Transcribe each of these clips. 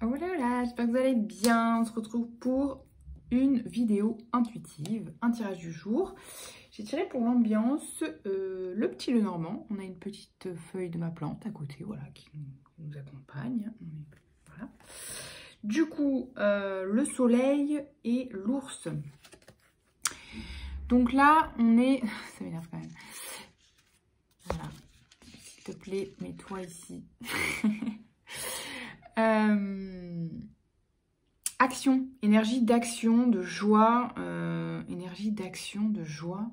Oh là là, j'espère que vous allez bien. On se retrouve pour une vidéo intuitive, un tirage du jour. J'ai tiré pour l'ambiance le petit Lenormand. On a une petite feuille de ma plante à côté, voilà, qui nous accompagne. Voilà. Du coup, le soleil et l'ours. Donc là, on est... Ça m'énerve quand même. Voilà. S'il te plaît, mets-toi ici. Action, énergie d'action, de joie, énergie d'action, de joie.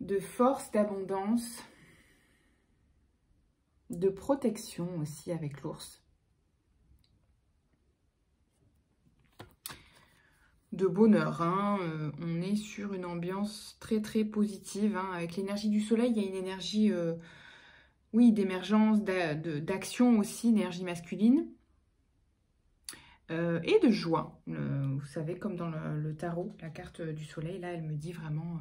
De force, d'abondance, de protection aussi avec l'ours. De bonheur, hein. On est sur une ambiance très très positive, hein. Avec l'énergie du soleil, il y a une énergie, oui, d'émergence, d'action aussi, énergie masculine. Et de joie. Vous savez, comme dans le tarot, la carte du soleil, là, elle me dit vraiment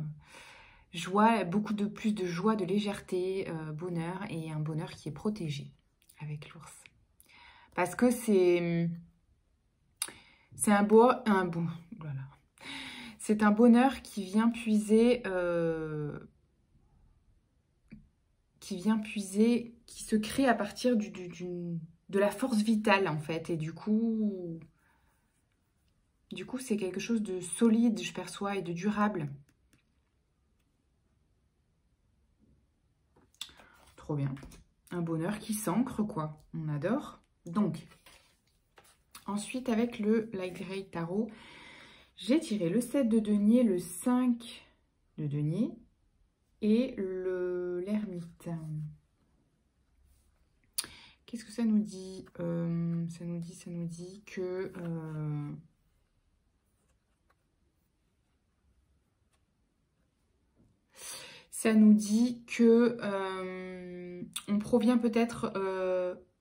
joie, beaucoup de plus de joie, de légèreté, bonheur, et un bonheur qui est protégé avec l'ours. Parce que c'est un voilà. C'est un bonheur qui vient puiser, qui se crée à partir de la force vitale en fait. Et du coup c'est quelque chose de solide, je perçois, et de durable. Trop bien. Un bonheur qui s'ancre, quoi. On adore. Donc, ensuite, avec le Light Grey Tarot, j'ai tiré le 7 de denier, le 5 de denier et l'ermite. Qu'est-ce que ça nous dit? Ça nous dit que... ça nous dit que on provient peut-être...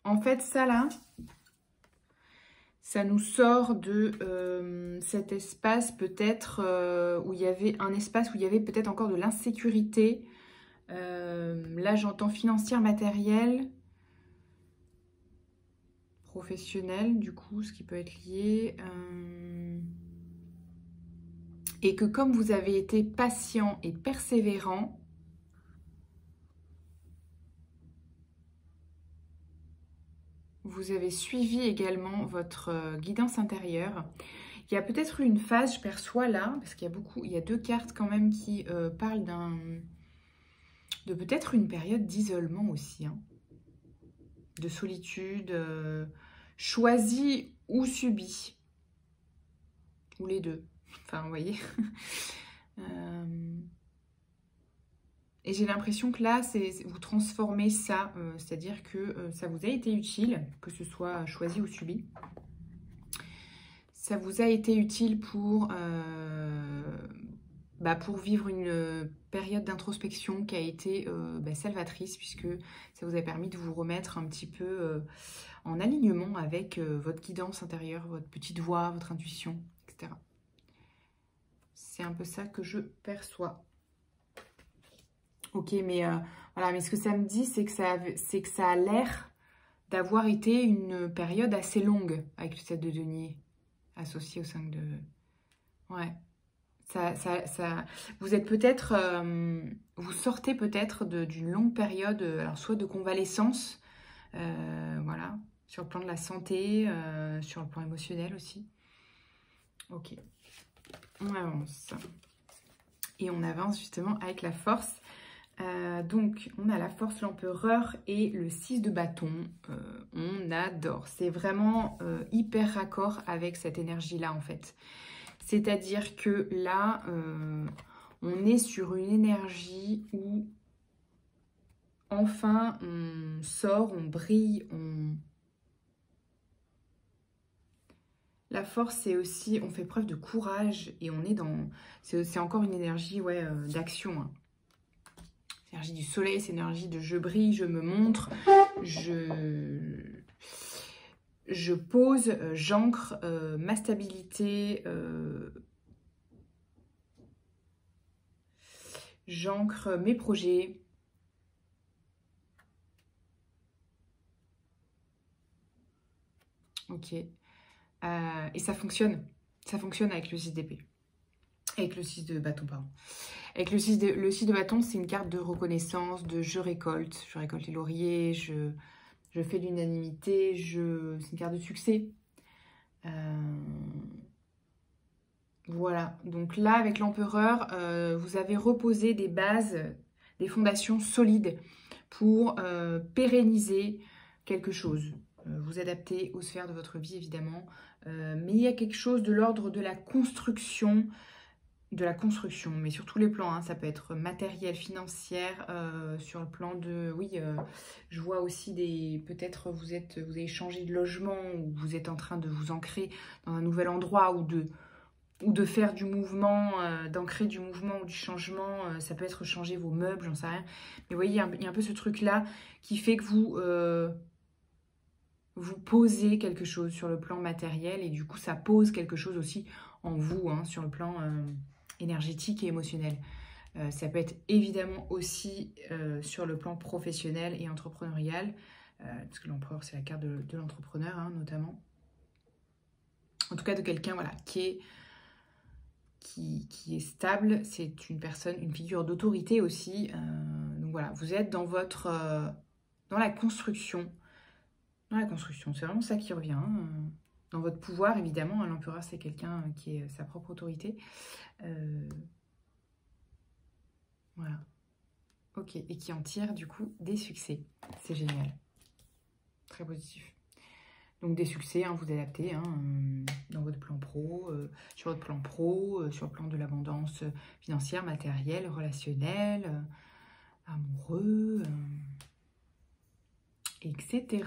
en fait, ça là, ça nous sort de cet espace peut-être où il y avait un espace où il y avait peut-être encore de l'insécurité. Là, j'entends financière, matérielle, professionnelle, du coup, ce qui peut être lié. Et que comme vous avez été patient et persévérant, vous avez suivi également votre guidance intérieure. Il y a peut-être eu une phase, je perçois là, parce qu'il y a il y a deux cartes quand même qui parlent de peut-être une période d'isolement aussi, hein, de solitude, choisie ou subie, ou les deux. Enfin, vous voyez. Et j'ai l'impression que là, vous transformez ça, c'est-à-dire que ça vous a été utile, que ce soit choisi ou subi. Ça vous a été utile pour vivre une période d'introspection qui a été salvatrice, puisque ça vous a permis de vous remettre un petit peu en alignement avec votre guidance intérieure, votre petite voix, votre intuition, etc. C'est un peu ça que je perçois. Ok, mais voilà, mais ce que ça me dit, c'est que ça a l'air d'avoir été une période assez longue avec le 7 de denier associé au 5 de... Ouais. Vous êtes peut-être... vous sortez peut-être d'une longue période, alors soit de convalescence, voilà, sur le plan de la santé, sur le plan émotionnel aussi. Ok. On avance. Et on avance justement avec la force. Donc, on a la force, l'empereur et le 6 de bâton. On adore. C'est vraiment hyper raccord avec cette énergie-là, en fait. C'est-à-dire que là, on est sur une énergie où, enfin, on sort, on brille, La force, c'est aussi, on fait preuve de courage et on est dans... C'est encore une énergie, ouais, d'action, hein. L'énergie du soleil, c'est l'énergie de je brille, je me montre, je pose, j'ancre ma stabilité, j'ancre mes projets. Ok. Et ça fonctionne. Ça fonctionne avec le 6 d'épée. Avec le 6 de bâton, pardon. Avec le 6 de bâton, c'est une carte de reconnaissance, de je récolte les lauriers, je fais l'unanimité, c'est une carte de succès. Voilà, donc là, avec l'empereur, vous avez reposé des bases, des fondations solides pour pérenniser quelque chose. Vous adapter aux sphères de votre vie, évidemment. Mais il y a quelque chose de l'ordre de la construction, mais sur tous les plans, hein. Ça peut être matériel, financière, sur le plan de... Oui, je vois aussi peut-être vous avez changé de logement, ou vous êtes en train de vous ancrer dans un nouvel endroit, ou de faire du mouvement, d'ancrer du mouvement ou du changement. Ça peut être changer vos meubles, j'en sais rien. Mais vous voyez, il y a un peu ce truc-là qui fait que vous posez quelque chose sur le plan matériel, et du coup, ça pose quelque chose aussi en vous, hein, sur le plan énergétique et émotionnel. Ça peut être évidemment aussi sur le plan professionnel et entrepreneurial, parce que l'empereur, c'est la carte de l'entrepreneur, hein, notamment. En tout cas, de quelqu'un, voilà, qui est stable. C'est une personne, une figure d'autorité aussi. Donc voilà, vous êtes dans dans la construction. Dans la construction, c'est vraiment ça qui revient. Hein. Dans votre pouvoir, évidemment. L'empereur, c'est quelqu'un qui est sa propre autorité. Voilà. Ok, et qui en tire du coup des succès. C'est génial. Très positif. Donc des succès, hein, vous adaptez dans votre plan pro, sur votre plan pro, sur le plan de l'abondance financière, matérielle, relationnelle, amoureux, etc.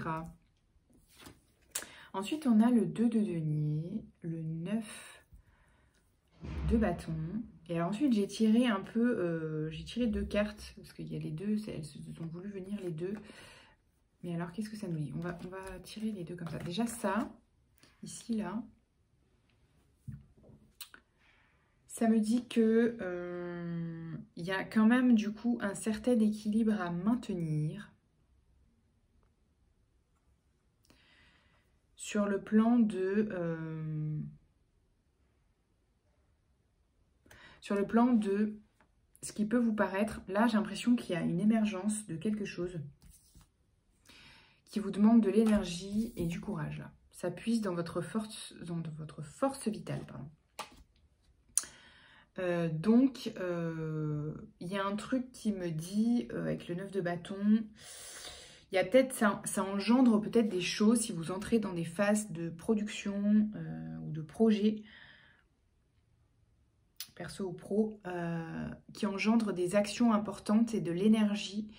Ensuite, on a le 2 de denier, le 9 de bâton. Et alors ensuite, j'ai tiré un peu, j'ai tiré 2 cartes, parce qu'il y a les deux, elles se sont voulu venir les deux. Mais alors, qu'est-ce que ça nous dit? On va tirer les deux comme ça. Déjà, ça, ici, là, ça me dit que y a quand même, du coup, un certain équilibre à maintenir sur le plan de... sur le plan de ce qui peut vous paraître... Là, j'ai l'impression qu'il y a une émergence de quelque chose qui vous demande de l'énergie et du courage, là. Ça puise dans votre force vitale, pardon. Donc, il y a un truc qui me dit, avec le 9 de bâton, il y a peut-être, ça engendre peut-être des choses si vous entrez dans des phases de production ou de projet, perso ou pro, qui engendrent des actions importantes et de l'énergie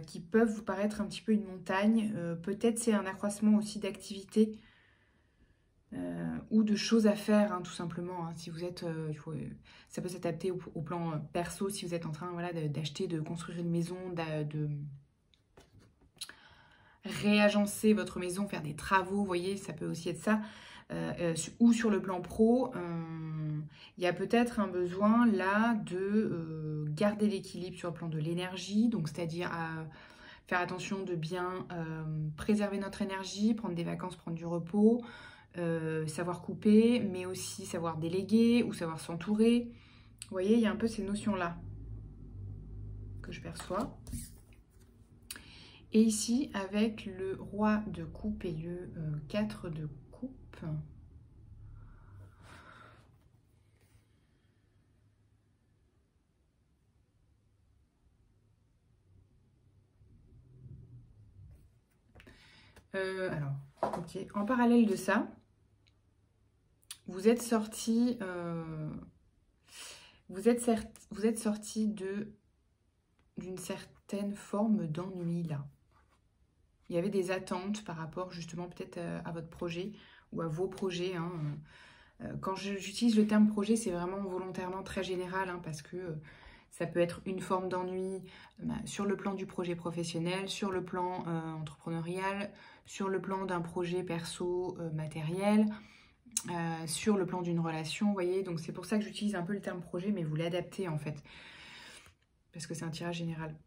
qui peuvent vous paraître un petit peu une montagne. Peut-être c'est un accroissement aussi d'activité ou de choses à faire, hein, tout simplement. Hein. Si vous êtes, ça peut s'adapter au plan perso, si vous êtes en train, voilà, d'acheter, de construire une maison, de réagencer votre maison, faire des travaux, vous voyez, ça peut aussi être ça. Ou sur le plan pro, il y a peut-être un besoin là de garder l'équilibre sur le plan de l'énergie, donc c'est-à-dire faire attention de bien préserver notre énergie, prendre des vacances, prendre du repos, savoir couper, mais aussi savoir déléguer ou savoir s'entourer. Vous voyez, il y a un peu ces notions-là que je perçois. Et ici, avec le roi de coupe et le 4 de coupe, alors, ok, en parallèle de ça, vous êtes sorti, d'une certaine forme d'ennui là. Il y avait des attentes par rapport justement peut-être à votre projet ou à vos projets. Hein. Quand j'utilise le terme projet, c'est vraiment volontairement très général, hein, parce que ça peut être une forme d'ennui sur le plan du projet professionnel, sur le plan entrepreneurial, sur le plan d'un projet perso matériel, sur le plan d'une relation, vous voyez. Donc c'est pour ça que j'utilise un peu le terme projet, mais vous l'adaptez en fait, parce que c'est un tirage général.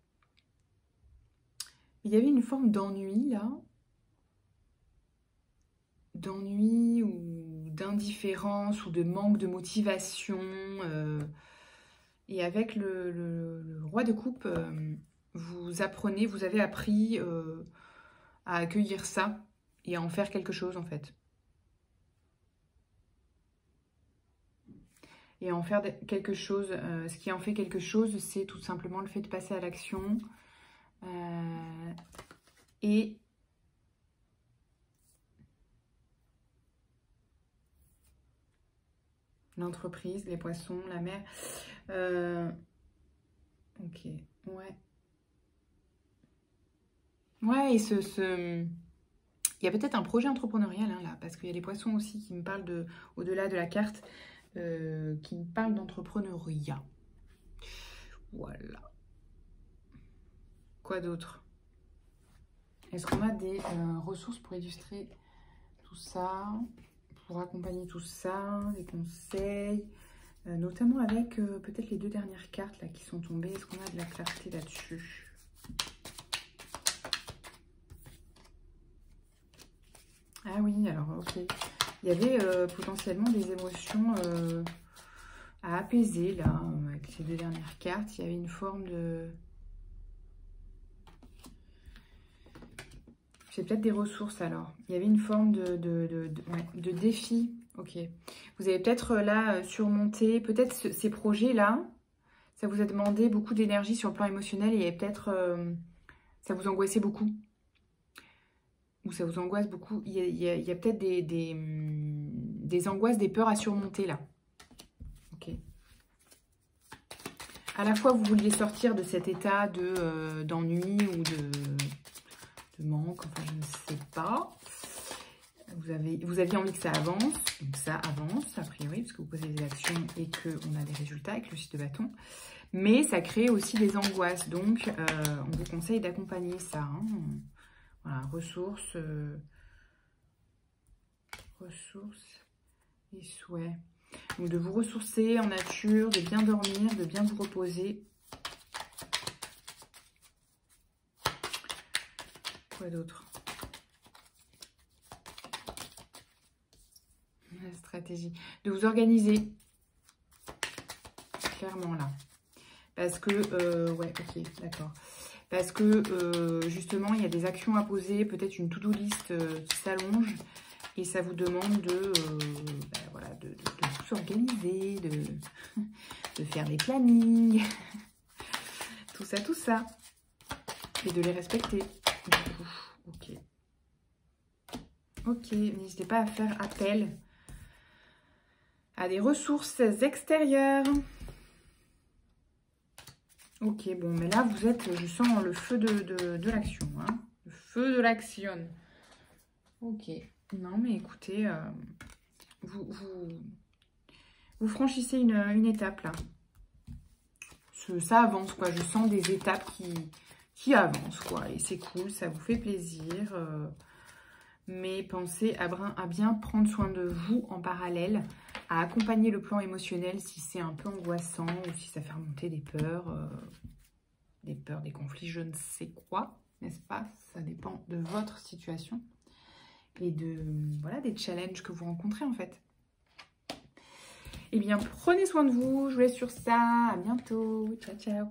Il y avait une forme d'ennui là, d'ennui ou d'indifférence ou de manque de motivation. Et avec le roi de coupe, vous avez appris à accueillir ça et à en faire quelque chose en fait. Et à en faire quelque chose, ce qui en fait quelque chose, c'est tout simplement le fait de passer à l'action. Et l'entreprise, les poissons, la mer. Ok, ouais. Ouais, et il y a peut-être un projet entrepreneurial hein, là, parce qu'il y a les poissons aussi qui me parlent de, au-delà de la carte, qui me parlent d'entrepreneuriat. Voilà. Quoi d'autre? Est-ce qu'on a des ressources pour illustrer tout ça, pour accompagner tout ça, des conseils, notamment avec peut-être les deux dernières cartes là qui sont tombées. Est-ce qu'on a de la clarté là-dessus? Ah oui, alors ok. Il y avait potentiellement des émotions à apaiser là, avec ces deux dernières cartes. Il y avait une forme de... C'est peut-être des ressources alors. Il y avait une forme de défi. Ok. Vous avez peut-être là surmonté, peut-être ces projets-là, ça vous a demandé beaucoup d'énergie sur le plan émotionnel et il y avait peut-être... ça vous angoissait beaucoup. Ou ça vous angoisse beaucoup. Il y a peut-être des angoisses, des peurs à surmonter là. Ok. À la fois, vous vouliez sortir de cet état d'ennui ou de manque, enfin je ne sais pas. Vous aviez envie que ça avance, donc ça avance a priori, parce que vous posez des actions et qu'on a des résultats avec le 6 de bâton. Mais ça crée aussi des angoisses, donc on vous conseille d'accompagner ça. Hein. Voilà, ressources et souhaits. Donc de vous ressourcer en nature, de bien dormir, de bien vous reposer. Quoi d'autre? La stratégie. De vous organiser. Clairement là. Parce que, ouais, ok, d'accord. Parce que, justement, il y a des actions à poser, peut-être une to-do list qui s'allonge. Et ça vous demande voilà, de vous organiser, de faire des plannings. Tout ça, tout ça. Et de les respecter. Ok. Ok, n'hésitez pas à faire appel à des ressources extérieures. Ok, bon, mais là, vous êtes, je sens le feu de l'action. Hein, le feu de l'action. Ok. Non, mais écoutez, vous franchissez une étape, là. Ça avance, quoi. Je sens des étapes qui avancent, quoi. Et c'est cool, ça vous fait plaisir. Mais pensez à bien prendre soin de vous en parallèle, à accompagner le plan émotionnel si c'est un peu angoissant ou si ça fait remonter des peurs, des conflits, je ne sais quoi, n'est-ce pas? Ça dépend de votre situation et voilà, des challenges que vous rencontrez en fait. Eh bien, prenez soin de vous, je vous laisse sur ça, à bientôt, ciao ciao.